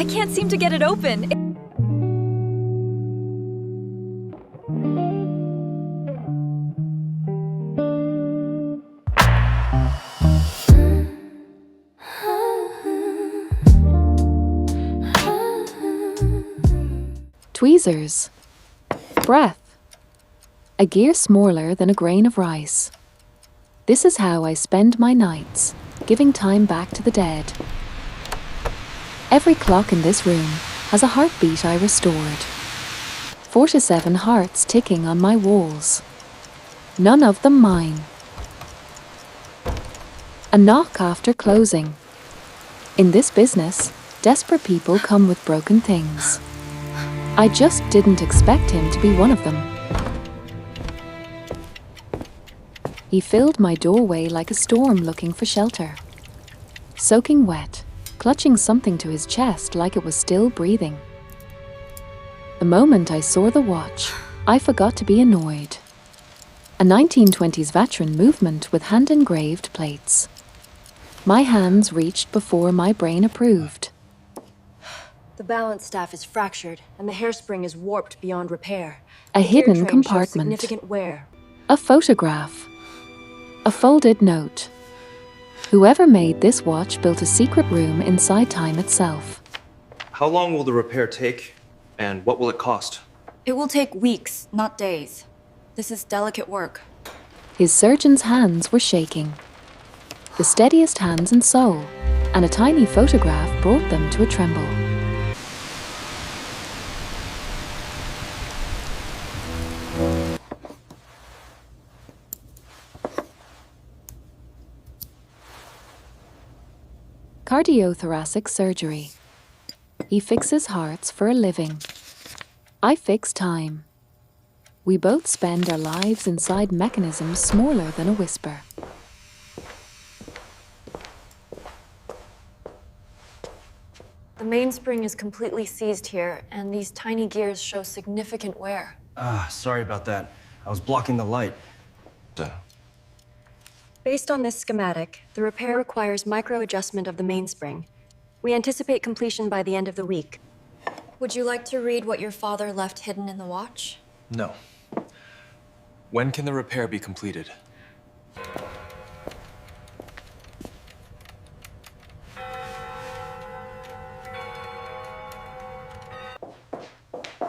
I can't seem to get it open. Tweezers. Breath. A gear smaller than a grain of rice. This is how I spend my nights, giving time back to the dead. Every clock in this room has a heartbeat I restored. 47 hearts ticking on my walls. None of them mine. A knock after closing. In this business, desperate people come with broken things. I just didn't expect him to be one of them. He filled my doorway like a storm looking for shelter. Soaking wet, clutching something to his chest like it was still breathing. The moment I saw the watch, I forgot to be annoyed. A 1920s Vatran movement with hand-engraved plates. My hands reached before my brain approved. The balance staff is fractured, and the hairspring is warped beyond repair. A hidden compartment. Significant wear. A photograph. A folded note. Whoever made this watch built a secret room inside time itself. How long will the repair take, and what will it cost? It will take weeks, not days. This is delicate work. His surgeon's hands were shaking. The steadiest hands in Seoul, and a tiny photograph brought them to a tremble. Cardiothoracic surgery. He fixes hearts for a living. I fix time. We both spend our lives inside mechanisms smaller than a whisper. The mainspring is completely seized here, and these tiny gears show significant wear. Sorry about that. I was blocking the light. Based on this schematic, the repair requires micro-adjustment of the mainspring. We anticipate completion by the end of the week. Would you like to read what your father left hidden in the watch? No. When can the repair be completed?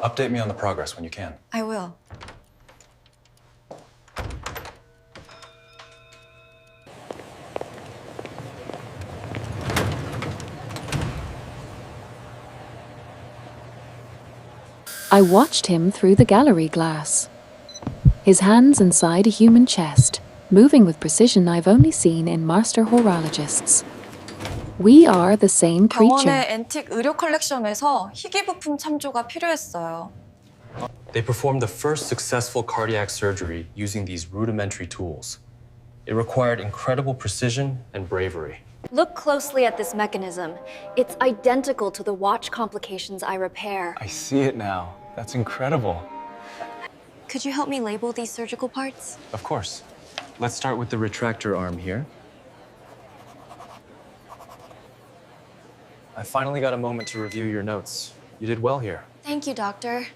Update me on the progress when you can. I will. I watched him through the gallery glass. His hands inside a human chest, moving with precision I've only seen in master horologists. We are the same creature. 병원의 앤틱 의료 컬렉션에서 희귀 부품 참조가 필요했어요. They performed the first successful cardiac surgery using these rudimentary tools. It required incredible precision and bravery. Look closely at this mechanism. It's identical to the watch complications I repair. I see it now. That's incredible. Could you help me label these surgical parts? Of course. Let's start with the retractor arm here. I finally got a moment to review your notes. You did well here. Thank you, doctor.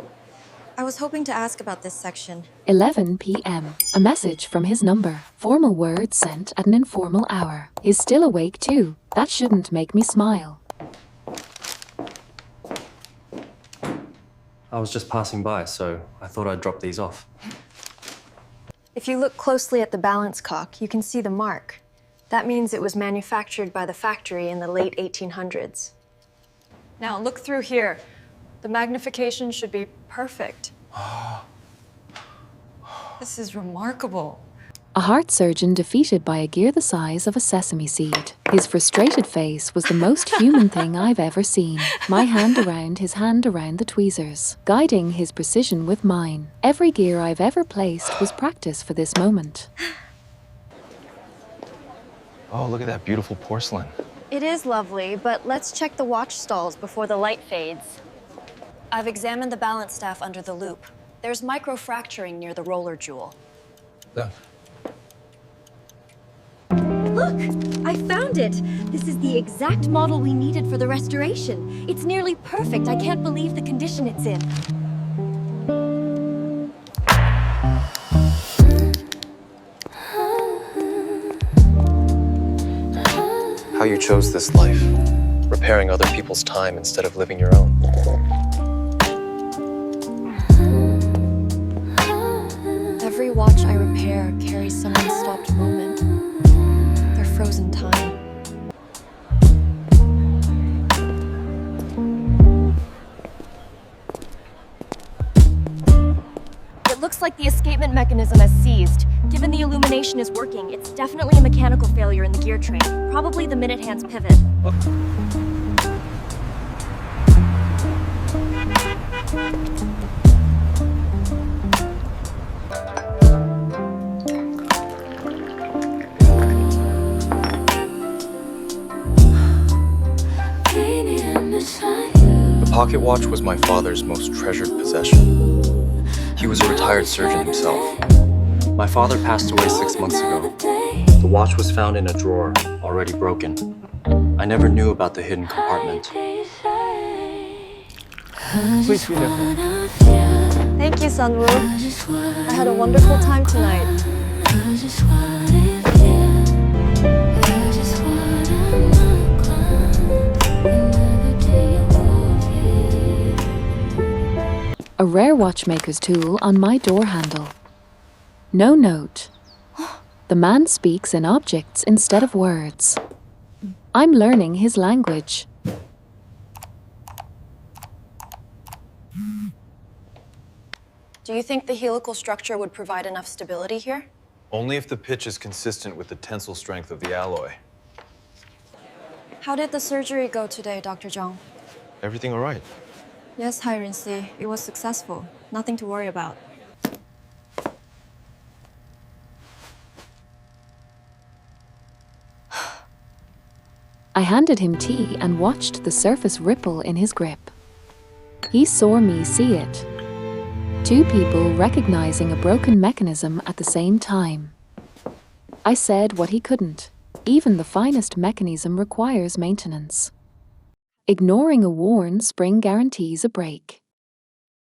I was hoping to ask about this section. 11 p.m. A message from his number. Formal words sent at an informal hour. He's still awake too. That shouldn't make me smile. I was just passing by, so I thought I'd drop these off. If you look closely at the balance cock, you can see the mark. That means it was manufactured by the factory in the late 1800s. Now look through here. The magnification should be perfect. This is remarkable. A heart surgeon defeated by a gear the size of a sesame seed. His frustrated face was the most human thing I've ever seen. My hand around his hand around the tweezers, guiding his precision with mine. Every gear I've ever placed was practice for this moment. Oh, look at that beautiful porcelain. It is lovely, but let's check the watch stalls before the light fades. I've examined the balance staff under the loop. There's microfracturing near the roller jewel. Yeah. Look! I found it! This is the exact model we needed for the restoration. It's nearly perfect. I can't believe the condition it's in. How you chose this life, repairing other people's time instead of living your own. Every watch I repair carries some unstopped moment. They're frozen time. It looks like the escapement mechanism has seized. Given the illumination is working, it's definitely a mechanical failure in the gear train. Probably the minute hand's pivot. The pocket watch was my father's most treasured possession. He was a retired surgeon himself. My father passed away 6 months ago. The watch was found in a drawer, already broken. I never knew about the hidden compartment. Please be careful. Thank you, Sunwoo. I had a wonderful time tonight. A rare watchmaker's tool on my door handle. No note. The man speaks in objects instead of words. I'm learning his language. Do you think the helical structure would provide enough stability here? Only if the pitch is consistent with the tensile strength of the alloy. How did the surgery go today, Dr. Jung? Everything all right? Yes, Hairin-si. It was successful. Nothing to worry about. I handed him tea and watched the surface ripple in his grip. He saw me see it. Two people recognizing a broken mechanism at the same time. I said what he couldn't. Even the finest mechanism requires maintenance. Ignoring a worn spring guarantees a break.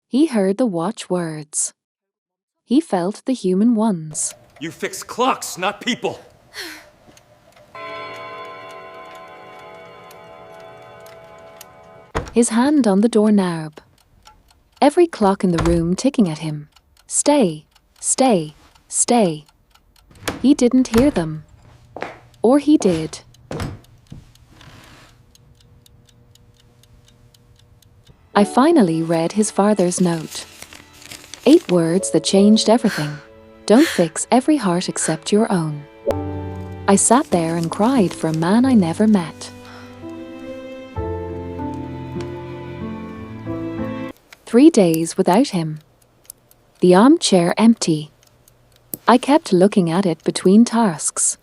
He heard the watch words. He felt the human ones. You fix clocks, not people. His hand on the doorknob. Every clock in the room ticking at him. Stay, stay, stay. He didn't hear them. Or he did. I finally read his father's note. 8 words that changed everything. Don't fix every heart except your own. I sat there and cried for a man I never met. 3 days without him. The armchair empty. I kept looking at it between tasks.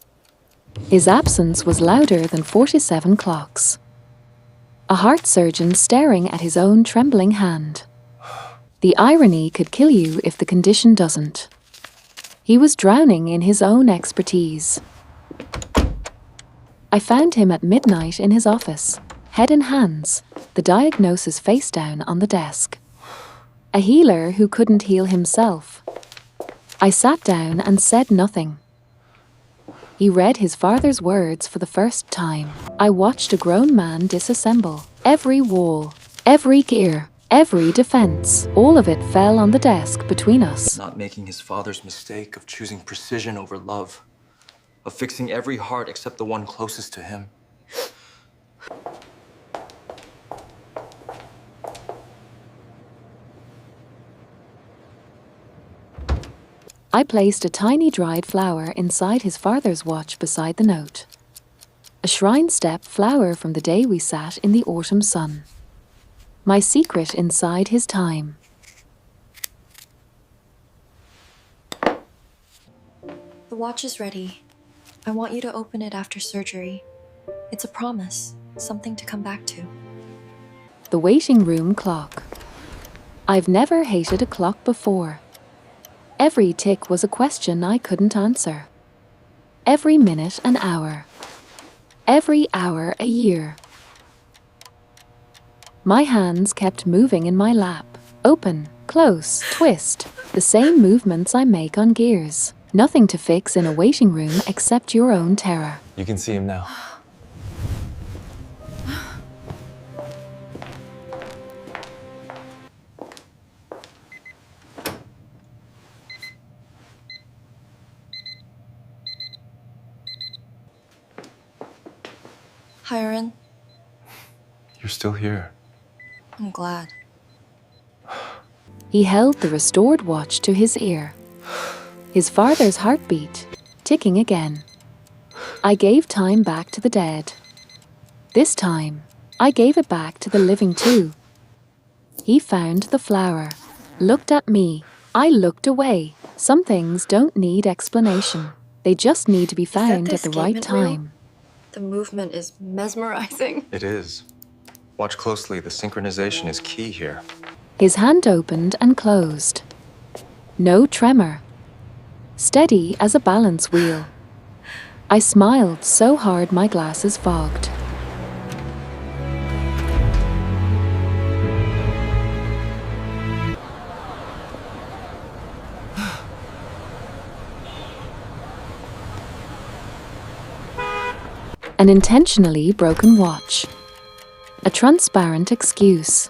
His absence was louder than 47 clocks. A heart surgeon staring at his own trembling hand. The irony could kill you if the condition doesn't. He was drowning in his own expertise. I found him at midnight in his office, head in hands, the diagnosis face down on the desk. A healer who couldn't heal himself. I sat down and said nothing. He read his father's words for the first time. I watched a grown man disassemble. Every wall, every gear, every defense, all of it fell on the desk between us. Not making his father's mistake of choosing precision over love, of fixing every heart except the one closest to him. I placed a tiny dried flower inside his father's watch beside the note. A shrine step flower from the day we sat in the autumn sun. My secret inside his time. The watch is ready. I want you to open it after surgery. It's a promise, something to come back to. The waiting room clock. I've never hated a clock before. Every tick was a question I couldn't answer. every minute an hour, every hour a year. My hands kept moving in my lap. Open, close, twist. The same movements I make on gears. Nothing to fix in a waiting room except your own terror. You can see him now. Hi, Erin. You're still here. I'm glad. He held the restored watch to his ear. His father's heartbeat, ticking again. I gave time back to the dead. This time, I gave it back to the living too. He found the flower, looked at me. I looked away. Some things don't need explanation. They just need to be found at the right escapement reel? time. The movement is mesmerizing. It is. Watch closely. The synchronization is key here. His hand opened and closed. No tremor. Steady as a balance wheel. I smiled so hard my glasses fogged. An intentionally broken watch. A transparent excuse.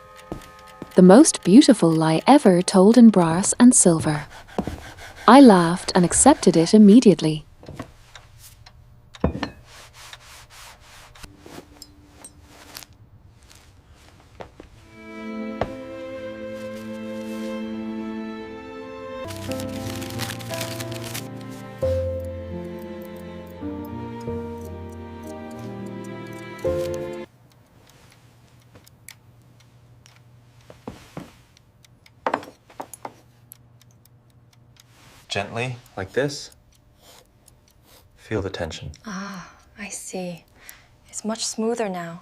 The most beautiful lie ever told in brass and silver. I laughed and accepted it immediately. Gently, like this. Feel the tension. Ah, I see. It's much smoother now.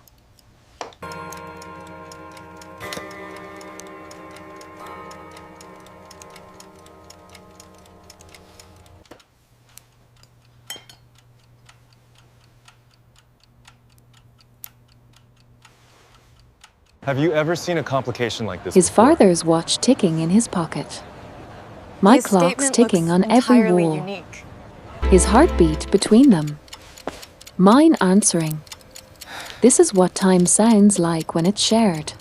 Have you ever seen a complication like this His before? father's watch ticking in his pocket. My The clock's escapement ticking looks on every entirely wall. unique. His heartbeat between them. Mine answering. This is what time sounds like when it's shared.